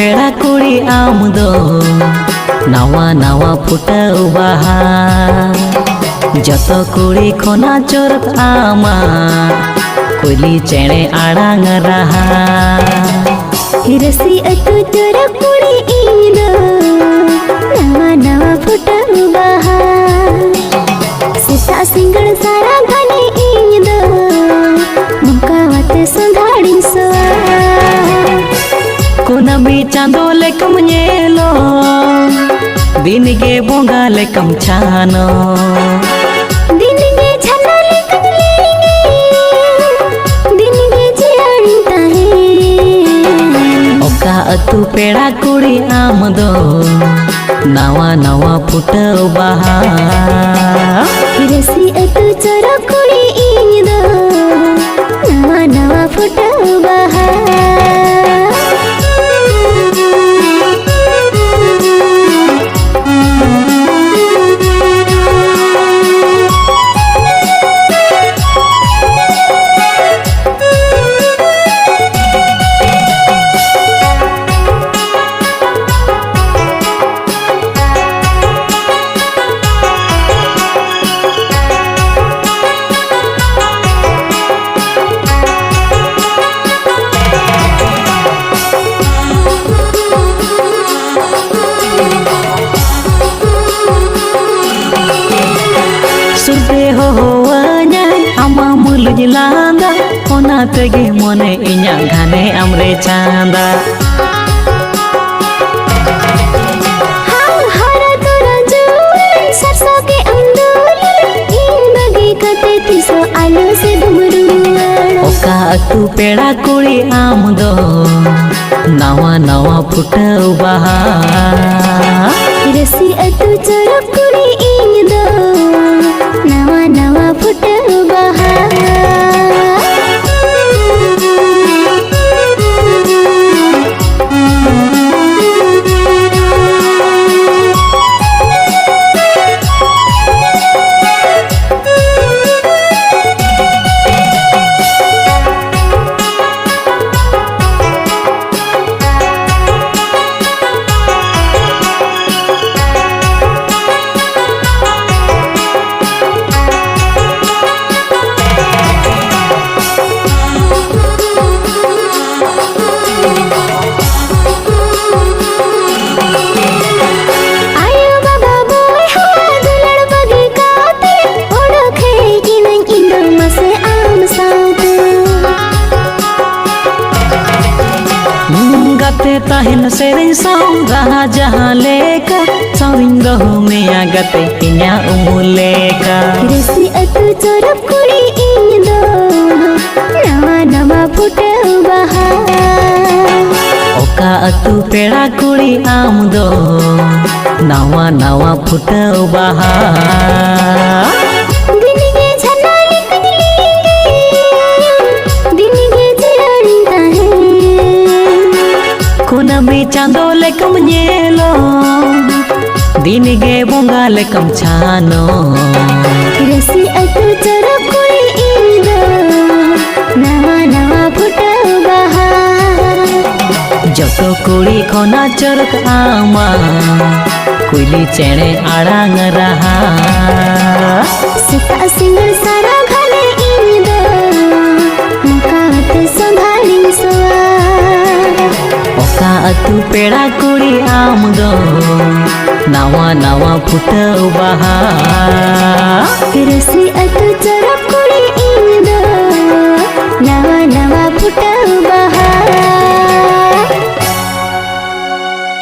पेड़ा कुड़ी आम दो नावा नावा फुटाव बाहा जतो कुड़ी खोना चोरत आमा कोली चेणे आड़ांग रहा हिरसी अतु चोरा कुड़ी ईदो नावा नावा फुटाव बाहा सीता सिंगड़ सारा घने ईदो मुका वाते संधाड़ी सोआ कोना भी चांदो लेकम नेलो दिन के बोंगा लेकम छानो दिन के छानो लेकम लेंगे दिन के जियाड़ी ताहे ओका अतु पेड़ा कुड़ी आम दो नावा नावा फुटाव बाहा हिरसी अतु चोरा कुड़ी ईदो नावा नावा फुटाव बाहा लांदा ओना तेगे मोने इन्या घाने अमरे चांदा हरा तोरा जुल सरसों के अंदूल इन बगी कते तिसो आलू से डुमरुल ओका अतु पेड़ा कुड़ी आम दो नावा नावा फुटाव बाहा हिरसी अतु चोरा कुड़ी ईदो नावा नावा फुटाव बाहा ताहिन सेरिंग साउंड रहा जहाँ लेकर साउंड रहो मिया गते इन्या उमुलेका हिरसी अतु चोरा कुड़ी ईदो नावा नावा फुटाव बाहा ओका अतु पेड़ा कुड़ी आम दो नावा नावा फुटाव बाहा दिन के छानो लेकम लेंगे दिन के जियाड़ी ताहे कोना भी चांदो लेकम नेलो दिन के बोंगा लेकम छानो हिरसी अतु चोरा कुड़ी ईदो नावा नावा फुटाव बाहा जतो कुड़ी खोना चोरत आमा कोली चेणे आड़ांग रहा सीता सिंगड़ सारा घने ईदो मुका वाते संधाड़ी सोआ ओका अतु पेड़ा कुड़ी आम दो नावा नावा फुटाव बाहा हिरसी अतु चोरा कुड़ी ईदो नावा नावा फुटाव बाहा।